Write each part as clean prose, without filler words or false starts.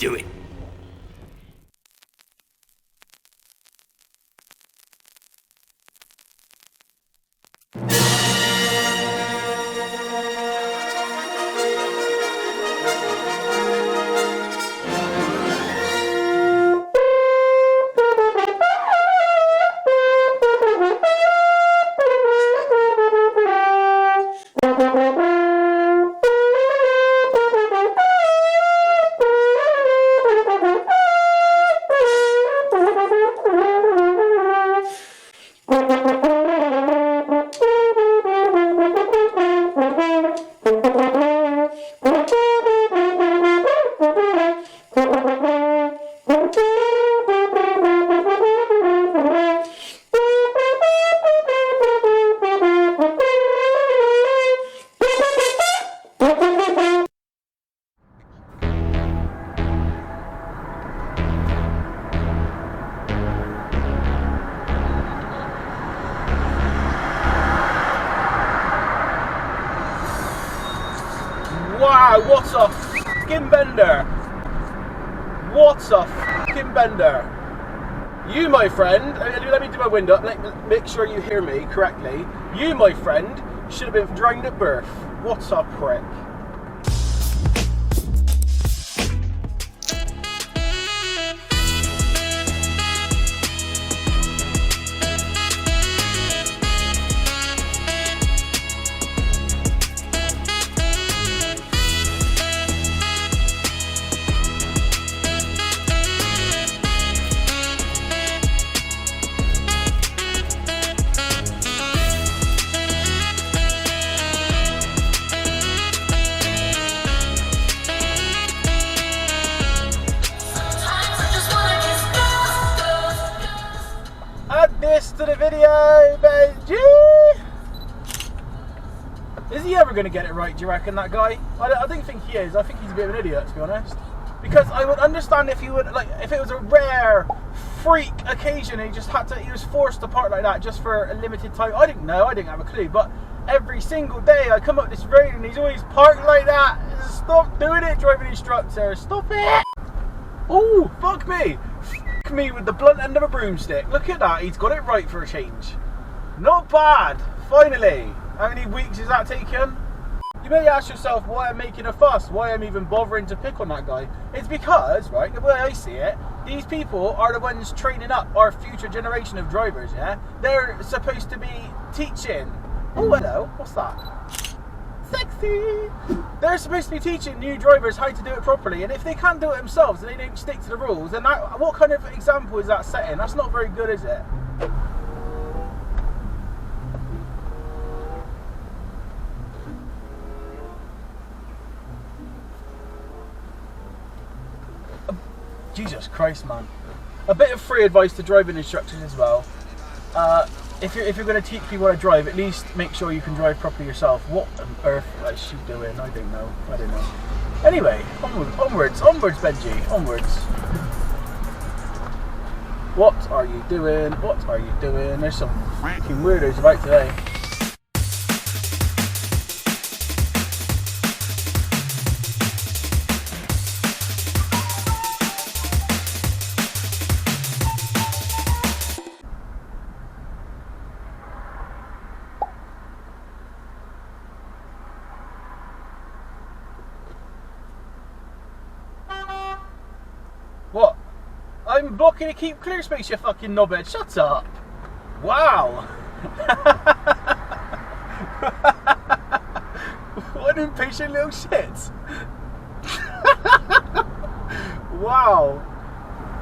do it. Wow, what a fucking bender! What a fucking bender! You, my friend, let me do my window up, make sure you hear me correctly. You, my friend, should have been drowned at birth. What a prick. This to the video, Benji! Is he ever going to get it right, do you reckon, that guy? I don't think he is. I think he's a bit of an idiot, to be honest. Because I would understand if he would, like, if it was a rare freak occasion and he was forced to park like that just for a limited time. I didn't know, I didn't have a clue, but every single day I come up this road and he's always parked like that. Stop doing it, driving instructor, stop it! Oh, fuck me! Me with the blunt end of a broomstick. Look at that, he's got it right for a change. Not bad, finally. How many weeks is that taken? You may ask yourself why I'm making a fuss, why I'm even bothering to pick on that guy. It's because, right, the way I see it, these people are the ones training up our future generation of drivers, yeah? They're supposed to be teaching. Oh, hello, what's that? Sexy! They're supposed to be teaching new drivers how to do it properly, and if they can't do it themselves and they don't stick to the rules, then what kind of example is that setting? That's not very good, is it? Jesus Christ, man. A bit of free advice to driving instructors as well. If you're going to teach people how to drive, at least make sure you can drive properly yourself. What on earth is she doing? I don't know. Anyway, onwards, Benji, onwards. What are you doing? What are you doing? There's some freaking weirdos about today. What? I'm blocking a keep clear space, you fucking knobhead. Shut up. Wow. What an impatient little shit. Wow.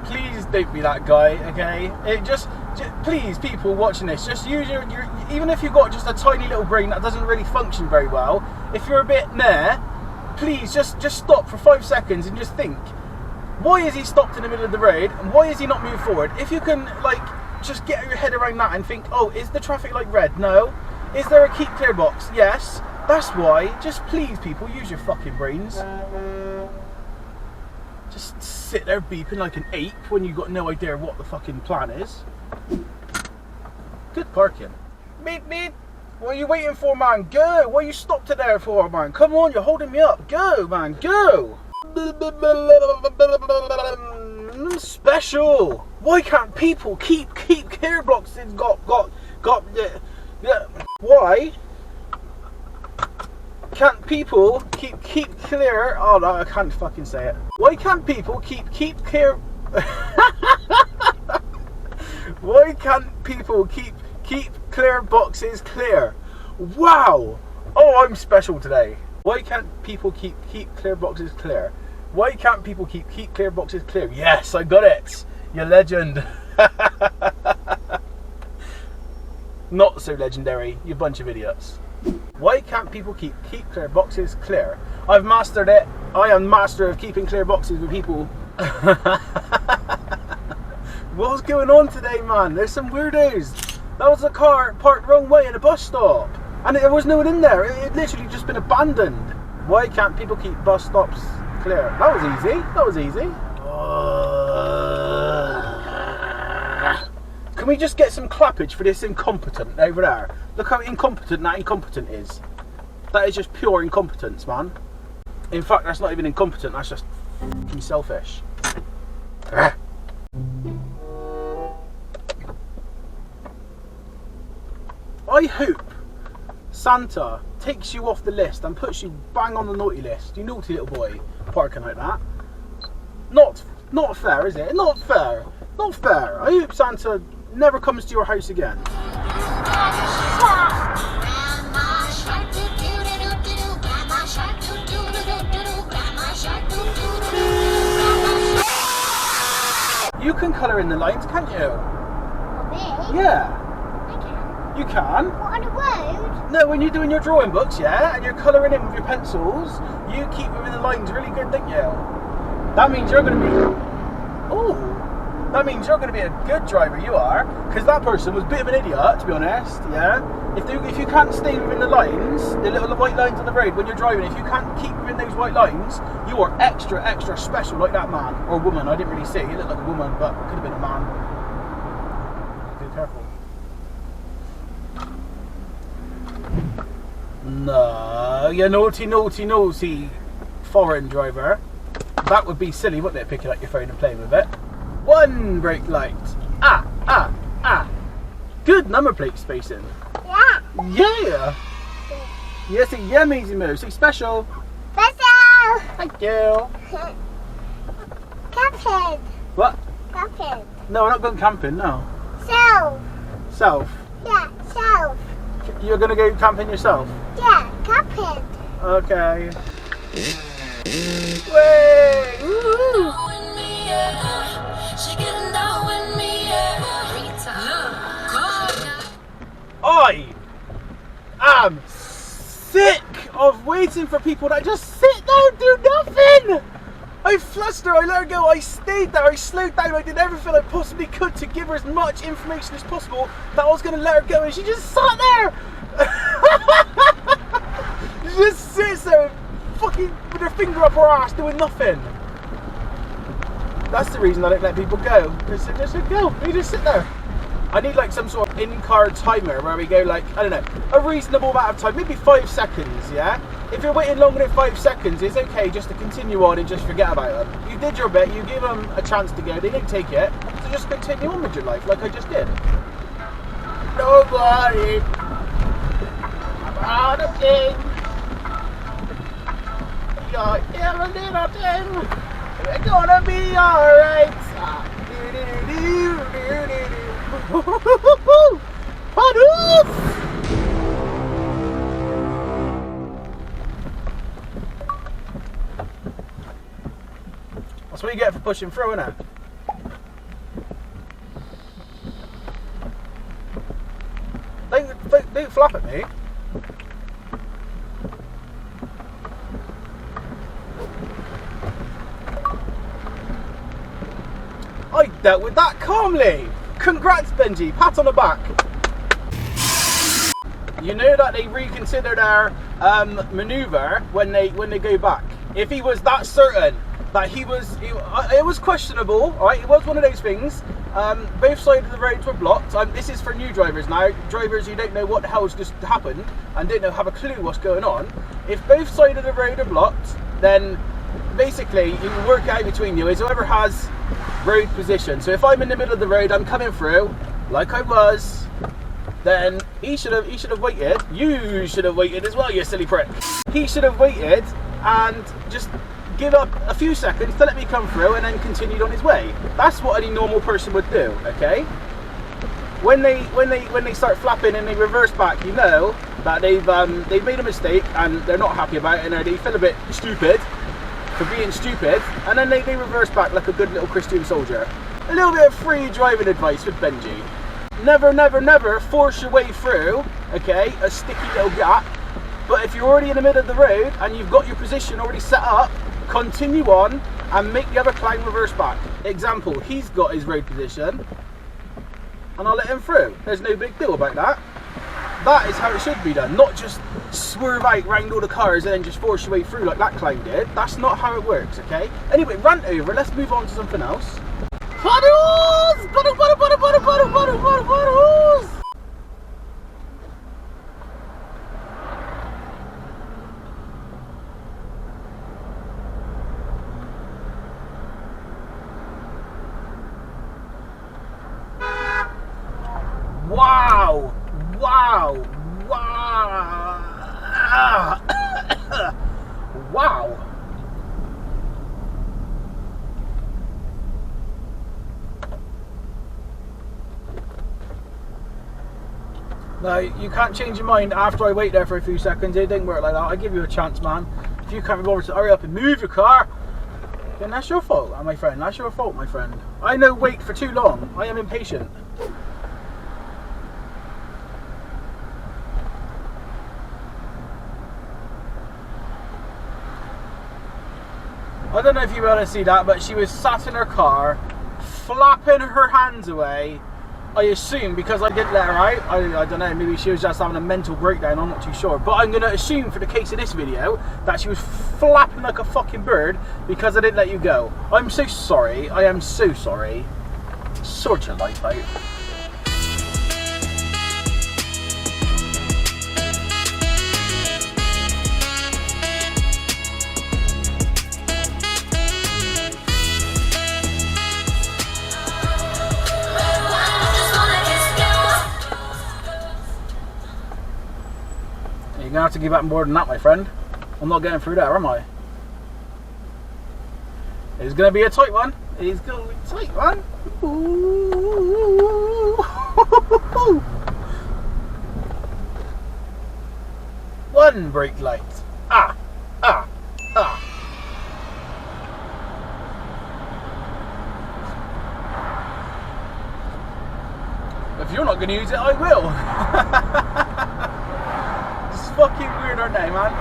Please don't be that guy, okay? Just please, people watching this, just use your even if you've got just a tiny little brain that doesn't really function very well, if you're a bit meh, please just stop for 5 seconds and just think. Why is he stopped in the middle of the road, and why is he not moving forward? If you can, like, just get your head around that and think, oh, is the traffic light red? No. Is there a keep clear box? Yes. That's why. Just please, people, use your fucking brains. Just sit there beeping like an ape when you've got no idea what the fucking plan is. Good parking. Beep, beep. What are you waiting for, man? Go. What are you stopped there for, man? Come on, you're holding me up. Go, man, go. Special. Why can't people keep clear boxes? Why can't people keep clear? Oh no, I can't fucking say it. Why can't people keep clear? Why can't people keep clear boxes clear? Wow. Oh, I'm special today. Why can't people keep clear boxes clear? Why can't people keep clear boxes clear? Yes, I got it. You legend. Not so legendary, you bunch of idiots. Why can't people keep clear boxes clear? I've mastered it. I am master of keeping clear boxes with people. What's going on today, man? There's some weirdos. That was a car parked the wrong way in a bus stop. And there was no one in there. It had literally just been abandoned. Why can't people keep bus stops clear? That was easy. That was easy. Can we just get some clappage for this incompetent over there? Look how incompetent that incompetent is. That is just pure incompetence, man. In fact, that's not even incompetent. That's just fucking selfish. I hope Santa takes you off the list and puts you bang on the naughty list. You naughty little boy, parking like that. Not fair, is it? Not fair. Not fair. I hope Santa never comes to your house again. You can colour in the lines, can't you? Me? Yeah. I can. You can. What, on the road? No, when you're doing your drawing books, yeah, and you're colouring in with your pencils, you keep within the lines really good, don't you? That means you're going to be... Oh, that means you're going to be a good driver, you are, because that person was a bit of an idiot, to be honest, yeah? If you can't stay within the lines, the little white lines on the road when you're driving, if you can't keep within those white lines, you are extra special like that man, or woman. I didn't really see, he looked like a woman, but could have been a man. Be careful. No, you naughty foreign driver. That would be silly, wouldn't it, picking up your phone and playing with it? One brake light. Ah. Good number plate spacing. Yeah. Yeah. Yes, yeah, Maisie Moo. Say special. Special. Thank you. Camping. What? Camping. No, we're not going camping, no. South. South. Yeah, south. You're going to go camping yourself? Yeah, camping. Okay. Way! Woo! I am sick of waiting for people that just sit there and do nothing. I flustered, I let her go, I stayed there, I slowed down, I did everything I possibly could to give her as much information as possible that I was going to let her go, and she just sat there. She just sits there fucking with her finger up her ass doing nothing. That's the reason I don't let people go. Just go, you just sit there. I need like some sort of in-car timer where we go like, I don't know, a reasonable amount of time, maybe 5 seconds, yeah? If you're waiting longer than 5 seconds, it's okay just to continue on and just forget about them. You did your bit, you gave them a chance to go, they didn't take it, so just continue on with your life like I just did. Nobody about a thing. You're a little thing. We're gonna be alright. That's what you get for pushing through, innit? Don't flap at me. I dealt with that calmly. Congrats, Benji. Pat on the back. You know that they reconsider their manoeuvre when they go back. If he was that certain that it was questionable, right? It was one of those things. Both sides of the roads were blocked. This is for new drivers now. Drivers who don't know what the hell's just happened and don't have a clue what's going on. If both sides of the road are blocked, then basically, you work out between you is whoever has road position. So if I'm in the middle of the road, I'm coming through, like I was, then he should have waited. You should have waited as well, you silly prick. He should have waited and just give up a few seconds to let me come through and then continued on his way. That's what any normal person would do, okay? When they start flapping and they reverse back, you know that they've made a mistake and they're not happy about it, and they feel a bit stupid for being stupid, and then they reverse back like a good little Christian soldier. A little bit of free driving advice with Benji. Never, never, never force your way through, okay, a sticky little gap. But if you're already in the middle of the road and you've got your position already set up, continue on and make the other clown reverse back. Example, he's got his road position and I'll let him through. There's no big deal about that. That is how it should be done, not just swerve out round all the cars and then just force your way through like that clown did. That's not how it works, okay? Anyway, rant over, let's move on to something else. Puddles! Puddle, puddle, puddle, puddle, puddle, puddle, puddle, puddles! Wow! Wow! Wow! Wow! No, you can't change your mind after I wait there for a few seconds. It didn't work like that. I give you a chance, man. If you can't be bothered to hurry up and move your car, then that's your fault, my friend. That's your fault, my friend. I know wait for too long. I am impatient. I don't know if you want to see that, but she was sat in her car, flapping her hands away. I assume because I didn't let her out. I don't know, maybe she was just having a mental breakdown, I'm not too sure. But I'm going to assume for the case of this video that she was flapping like a fucking bird because I didn't let you go. I'm so sorry. I am so sorry. Sort your life out. You're going to have to give up more than that, my friend. I'm not getting through there, am I? It's going to be a tight one. It's going to be a tight one. Ooh. One brake light. Ah, ah, ah. If you're not going to use it, I will. Fucking weird, aren't they, man?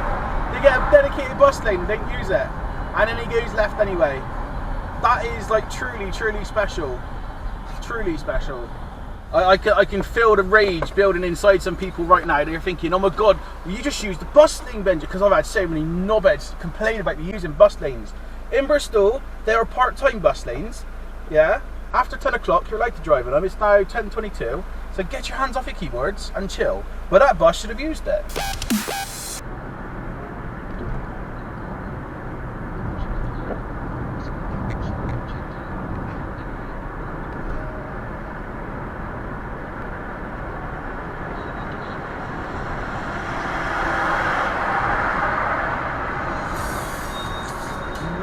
They get a dedicated bus lane and don't use it, and then he goes left anyway. That is like truly, truly special. Truly special. I can feel the rage building inside some people right now. They're thinking, oh my god, well, you just used the bus lane, Benji, because I've had so many knobheads complain about me using bus lanes. In Bristol, there are part-time bus lanes, yeah? After 10 o'clock, you're allowed to drive in them. It's now 10:22. So get your hands off your keyboards and chill. But that bus should have used it.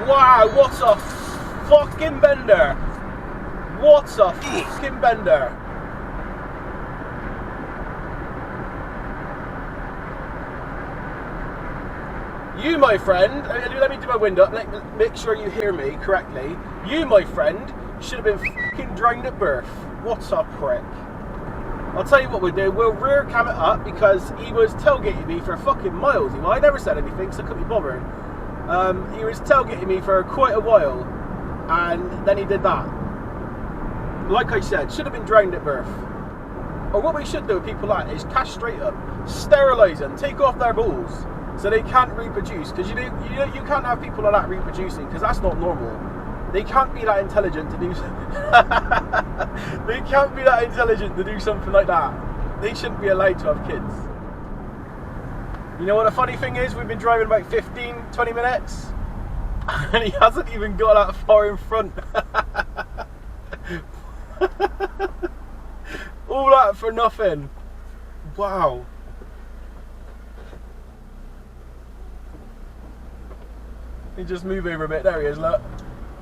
Wow, what a fucking bender. What a fucking bender. You, my friend, let me do my window up, make sure you hear me correctly. You, my friend, should have been fucking drowned at birth. What a prick. I'll tell you what we'll do, we'll rear cam it up because he was tailgating me for fucking miles. I never said anything, so I couldn't be bothered. He was tailgating me for quite a while, and then he did that. Like I said, should have been drowned at birth. Or what we should do with people like that is castrate them, sterilise them, take off their balls, so they can't reproduce. Because you can't have people like that reproducing, because that's not normal. They can't be that intelligent to do. They can't be that intelligent to do something like that. They shouldn't be allowed to have kids. You know what the funny thing is? We've been driving about 15, 20 minutes. And he hasn't even got that far in front. All that for nothing. Wow. He just move over a bit. There he is, look.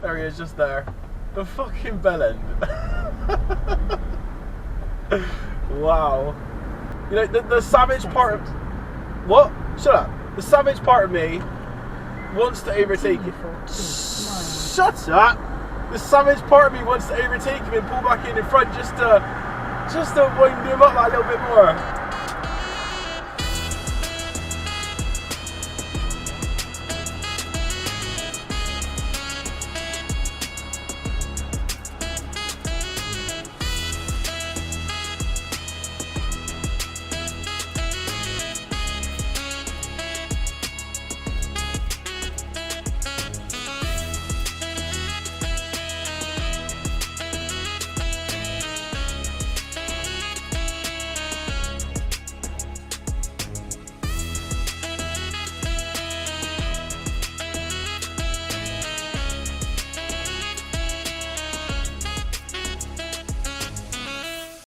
There he is, just there. The fucking bell end. Wow. You know, the savage part of... What? Shut up. The savage part of me wants to overtake it. Shut up. The savage part of me wants to overtake him and pull back in front just to wind him up that little bit more.